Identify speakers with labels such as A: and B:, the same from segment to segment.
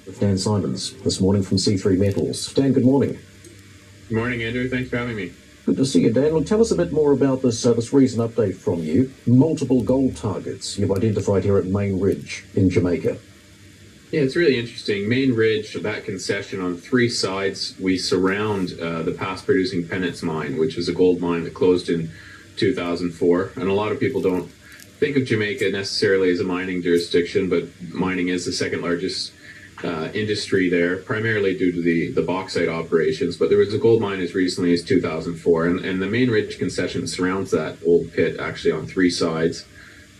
A: With Dan Simons this morning from C3 Metals. Dan, good morning.
B: Good morning, Andrew. Thanks for having me.
A: Good to see you, Dan. Well, tell us a bit more about this recent update from you. Multiple gold targets you've identified here at Main Ridge in Jamaica.
B: Yeah, it's really interesting. Main Ridge, that concession on three sides, we surround the past-producing Pennant's mine, which is a gold mine that closed in 2004. And a lot of people don't think of Jamaica necessarily as a mining jurisdiction, but mining is the second largest industry there, primarily due to the bauxite operations. But there was a gold mine as recently as 2004, and the Main Ridge concession surrounds that old pit actually on three sides.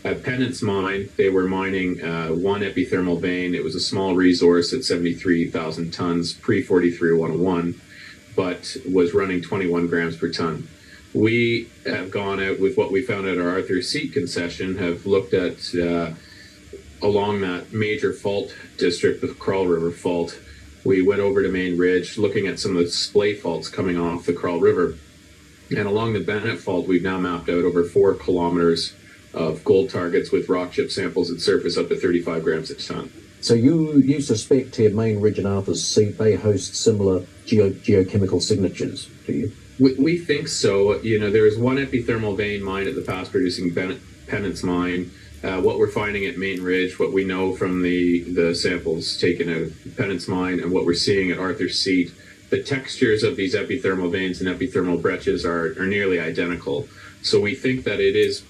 B: At Pennant's mine, they were mining one epithermal vein. It was a small resource at 73,000 tons pre-43-101, but was running 21 grams per ton. We have gone out with what we found at our Arthur's Seat concession, have looked at along that major fault district, the Crawl River Fault. We went over to Main Ridge, looking at some of the splay faults coming off the Crawl River. And along the Bennett Fault, we've now mapped out over 4 kilometers of gold targets with rock chip samples that surface up to 35 grams a ton.
A: So you suspect here Main Ridge and Arthur's Seat, they host similar geochemical signatures, do you?
B: We think so. You know, there is one epithermal vein mine at the past-producing Pennant's mine. What we're finding at Main Ridge, what we know from the samples taken out of Pennant's mine, and what we're seeing at Arthur's Seat, the textures of these epithermal veins and epithermal breccias are nearly identical. So we think that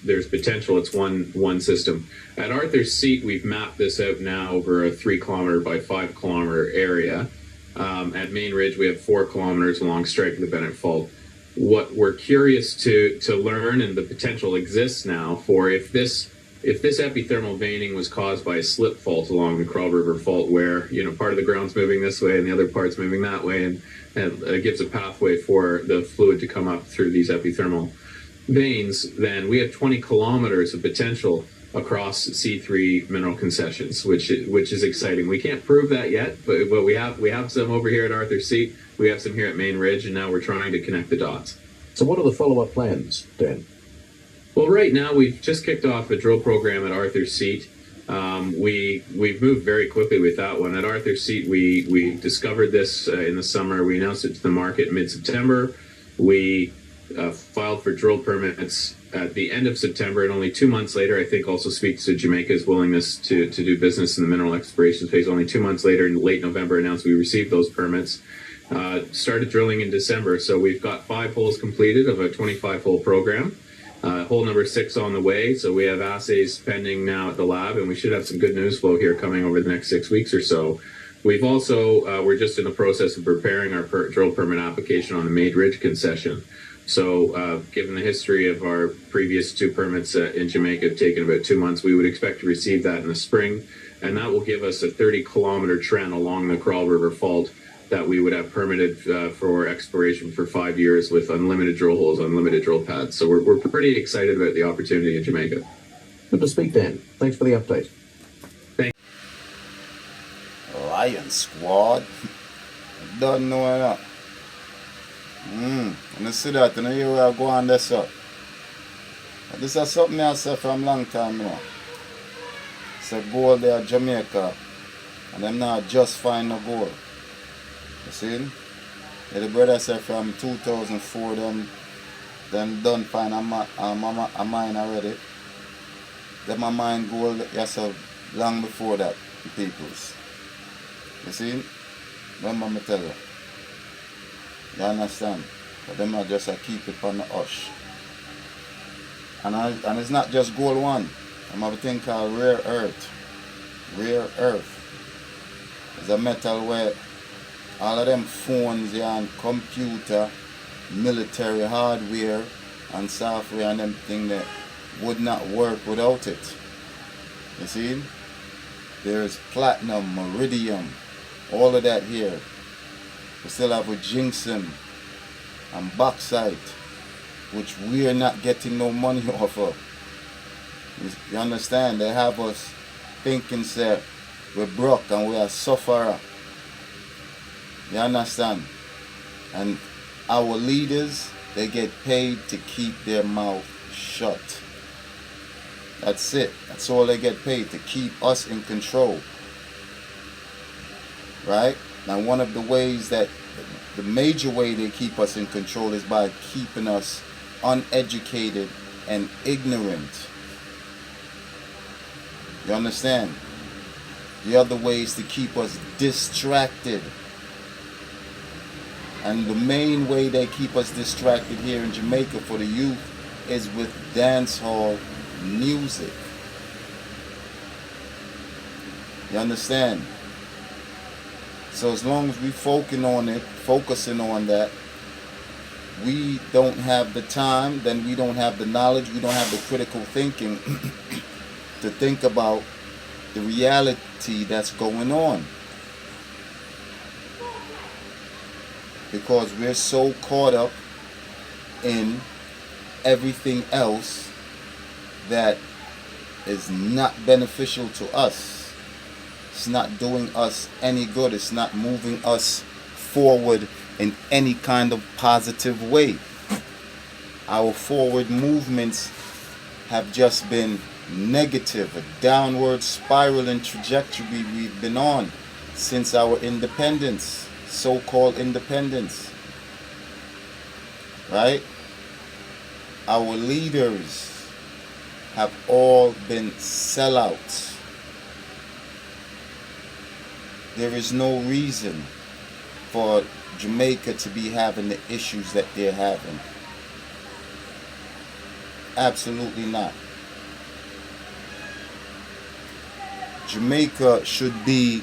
B: there's potential. It's one system. At Arthur's Seat, we've mapped this out now over a 3 kilometer by 5 kilometer area. At Main Ridge, we have 4 kilometers along strike of the Bennett Fault. What we're curious to learn, and the potential exists now for if this epithermal veining was caused by a slip fault along the Crawl River Fault, where part of the ground's moving this way and the other part's moving that way, and it gives a pathway for the fluid to come up through these epithermal veins, then we have 20 kilometers of potential across C3 mineral concessions, which is exciting. We can't prove that yet, but we have some over here at Arthur's Seat, we have some here at Main Ridge, and now we're trying to connect the dots.
A: So what are the follow-up plans, Dan?
B: Well, right now we've just kicked off a drill program at Arthur's Seat. We've moved very quickly with that one. At Arthur's Seat, we discovered this in the summer. We announced it to the market mid-September. We filed for drill permits at the end of September, and only 2 months later, I think also speaks to Jamaica's willingness to do business in the mineral exploration space. Only 2 months later, in late November, announced we received those permits. Started drilling in December, so we've got 5 holes completed of a 25-hole program. Hole number 6 on the way, so we have assays pending now at the lab, and we should have some good news flow here coming over the next 6 weeks or so. We've also, we're just in the process of preparing our drill permit application on the Main Ridge concession. So given the history of our previous 2 permits in Jamaica have taken about 2 months, we would expect to receive that in the spring, and that will give us a 30-kilometer trend along the Crawl River Fault that we would have permitted for exploration for 5 years with unlimited drill holes, unlimited drill pads. So we're pretty excited about the opportunity in Jamaica.
A: Good to speak, Dan. Thanks for the update.
B: Thanks.
C: Lion Squad. Don't know that. And you see that, and you will go on this up. This is something I said from a long time now. It's a gold there in Jamaica, and them not just find no gold. You see? Yeah, the brother said from 2004 them done find a mine already. Them a mine gold yourself long before that, peoples. You see? Remember me tell you. You understand? But them are just keep it on the hush. And it's not just gold one. I'm have a thing called rare earth. Rare earth. It's a metal where all of them phones and computer, military hardware and software and them things that would not work without it. You see? There's platinum, iridium, all of that here. We still have a ginseng and bauxite, which we are not getting no money off of. You understand? They have us thinking that we're broke and we are sufferer. You understand? And our leaders, they get paid to keep their mouth shut. That's it. That's all they get paid, to keep us in control. right? Now, one of the ways that, the major way they keep us in control is by keeping us uneducated and ignorant. You understand? The other way is to keep us distracted. And the main way they keep us distracted here in Jamaica for the youth is with dancehall music. You understand? So as long as we focusing on that, we don't have the time, then we don't have the knowledge, we don't have the critical thinking to think about the reality that's going on. Because we're so caught up in everything else that is not beneficial to us. It's not doing us any good. It's not moving us forward in any kind of positive way. Our forward movements have just been negative, a downward spiraling trajectory we've been on since our independence, so-called independence, right? Our leaders have all been sellouts. There is no reason for Jamaica to be having the issues that they're having. Absolutely not. Jamaica should be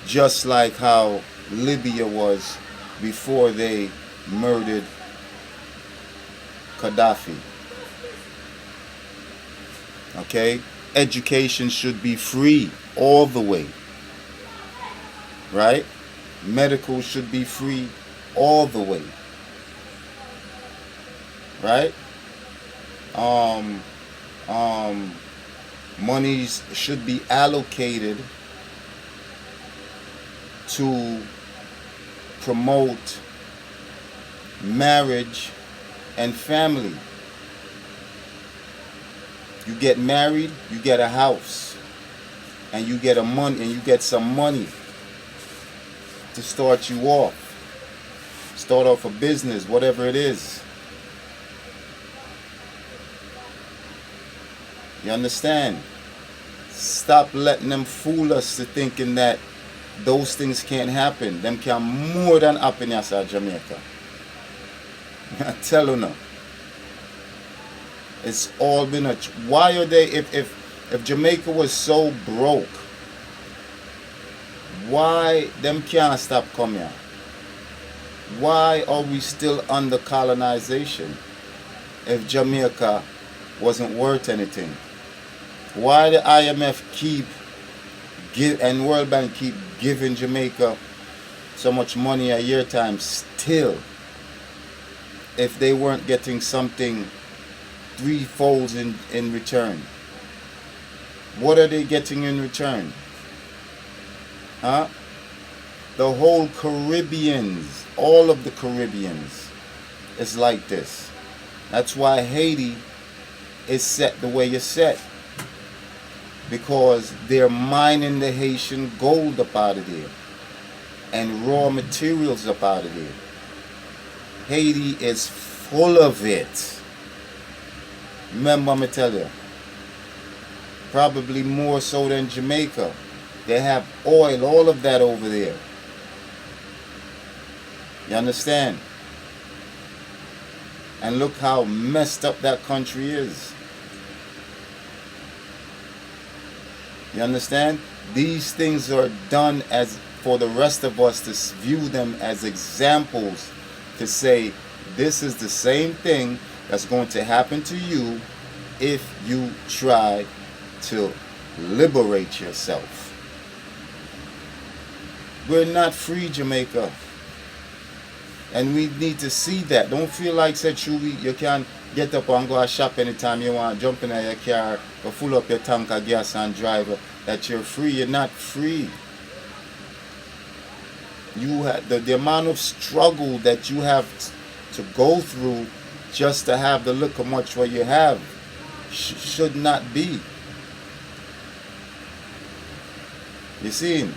C: just like how Libya was before they murdered Gaddafi. Okay? Education should be free all the way. Right? Medical should be free all the way. Right? Monies should be allocated to promote marriage and family. You get married, you get a house, and you get some money to start you off. Start off a business, whatever it is. You understand? Stop letting them fool us to thinking that those things can't happen. Them can more than happen inside Jamaica. I tell you now. It's all been a... Why are they... If Jamaica was so broke, why them can't stop coming? Why are we still under colonization if Jamaica wasn't worth anything? Why the IMF and World Bank keep giving Jamaica so much money a year time still, if they weren't getting something threefold in return? What are they getting in return? Huh? The whole Caribbeans, all of the Caribbeans is like this. That's why Haiti is set the way it's set. Because they're mining the Haitian gold up out of there. And raw materials up out of there. Haiti is full of it. Remember, I'm going to tell you. Probably more so than Jamaica. They have oil, all of that over there. You understand? And look how messed up that country is. You understand? These things are done as for the rest of us to view them as examples, to say this is the same thing that's going to happen to you if you try to liberate yourself. We're not free, Jamaica. And we need to see that. Don't feel like said you can get up and go shop anytime you want, jump in your car, go full up your tank of gas and drive, that you're free. You're not free. You have the amount of struggle that you have to go through just to have the look of much what you have should not be. You see?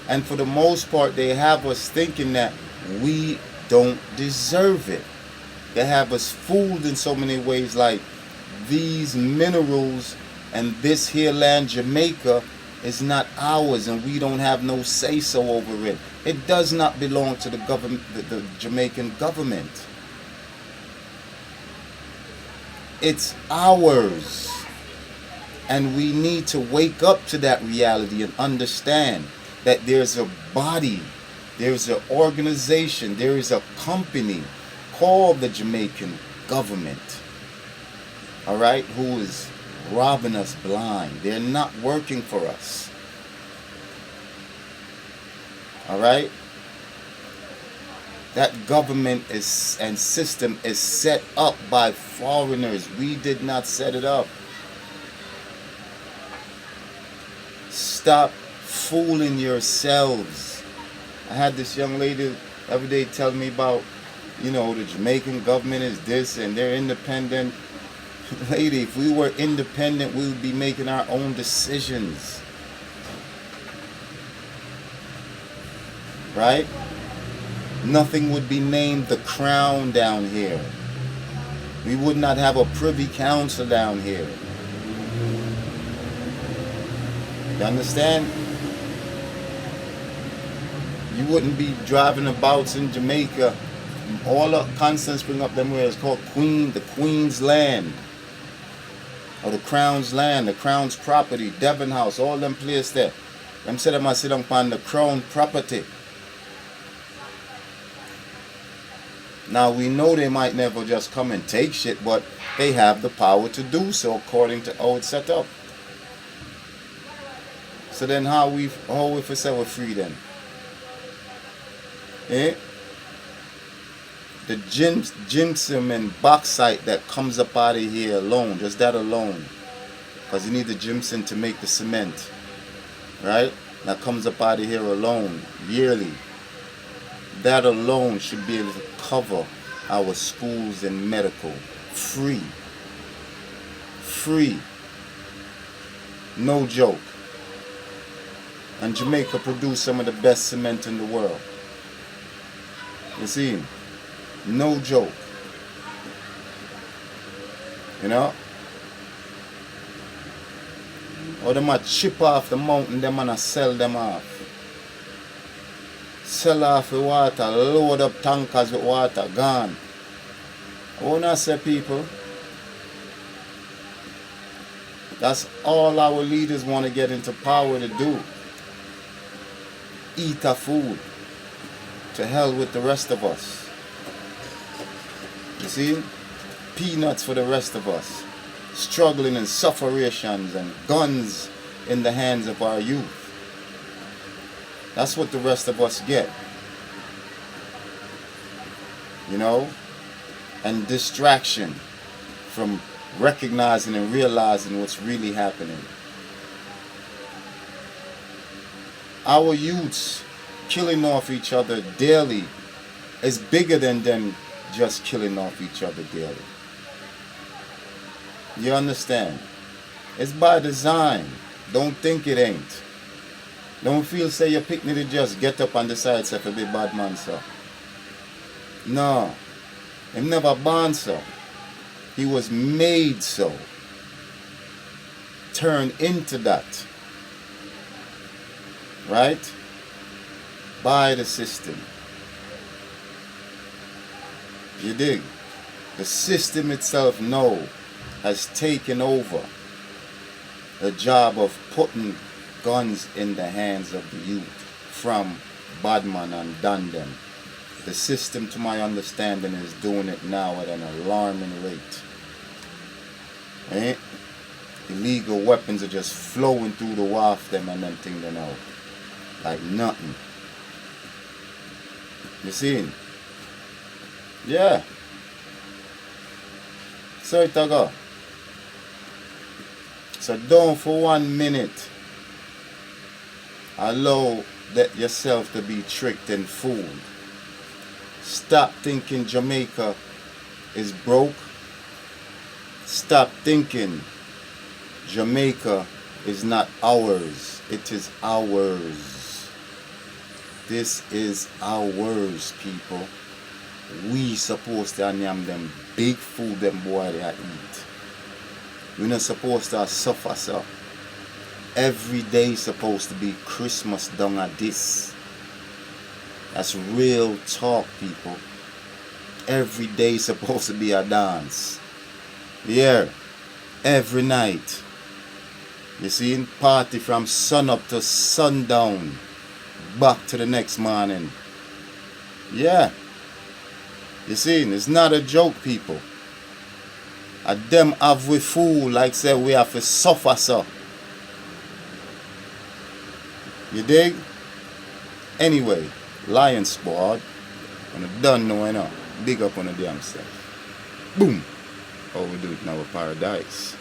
C: And for the most part, they have us thinking that we don't deserve it. They have us fooled in so many ways, like these minerals and this here land, Jamaica, is not ours, and we don't have no say-so over it. It does not belong to the government, the Jamaican government. It's ours. And we need to wake up to that reality and understand that there's a body, there's an organization, there is a company called the Jamaican government, all right, who is robbing us blind. They're not working for us, all right? That government is and system is set up by foreigners. We did not set it up. Stop fooling yourselves. I had this young lady every day tell me about, you know, the Jamaican government is this and they're independent. Lady, if we were independent, we would be making our own decisions. Right? Nothing would be named the crown down here. We would not have a privy council down here. You understand? You wouldn't be driving about in Jamaica. All the Constant Spring up them where it's called the Queen's Land. Or the Crown's Land, the Crown's property, Devon House, all them places there. Them said them I sit on the Crown property. Now we know they might never just come and take shit, but they have the power to do so according to how it's set up. So then how if we say we're free then? Eh? The gypsum and bauxite that comes up out of here alone, just that alone, because you need the gypsum to make the cement, right? That comes up out of here alone, yearly. That alone should be able to cover our schools and medical. Free. Free. No joke. And Jamaica produce some of the best cement in the world. You see? No joke. You know? Or them a chip off the mountain, them and a sell them off. Sell off the water, load up tankers with water, gone. I wanna say, people, that's all our leaders want to get into power to do. Eat our food. To hell with the rest of us. You see? Peanuts for the rest of us. Struggling in sufferations and guns in the hands of our youth. That's what the rest of us get. You know? And distraction from recognizing and realizing what's really happening. Our youths killing off each other daily is bigger than them just killing off each other daily. You understand? It's by design. Don't think it ain't. Don't feel say your picnic to just get up and decide say to be bad man, sir. No. Him never born so. He was made so. Turn into that. Right? By the system. You dig? The system itself now has taken over the job of putting guns in the hands of the youth from Badman and done them. The system, to my understanding, is doing it now at an alarming rate. Eh? Illegal weapons are just flowing through the wharf them and them thing they know. Like nothing. You see? Yeah. So it go. So don't for 1 minute allow that yourself to be tricked and fooled. Stop thinking Jamaica is broke. Stop thinking Jamaica is not ours. It is ours. This is ours, people. We supposed to name them big food them boy they eat. We not supposed to suffer, so. Every day supposed to be Christmas down at this. That's real talk, people. Every day supposed to be a dance. Yeah. Every night. You see, party from sun up to sundown. Back to the next morning. Yeah. You see, it's not a joke, people. And them have we fool like say we have to suffer, so. You dig? Anyway, Lion Squad, and I don't know enough. Big up on the damn self. Boom. How we do it in our paradise.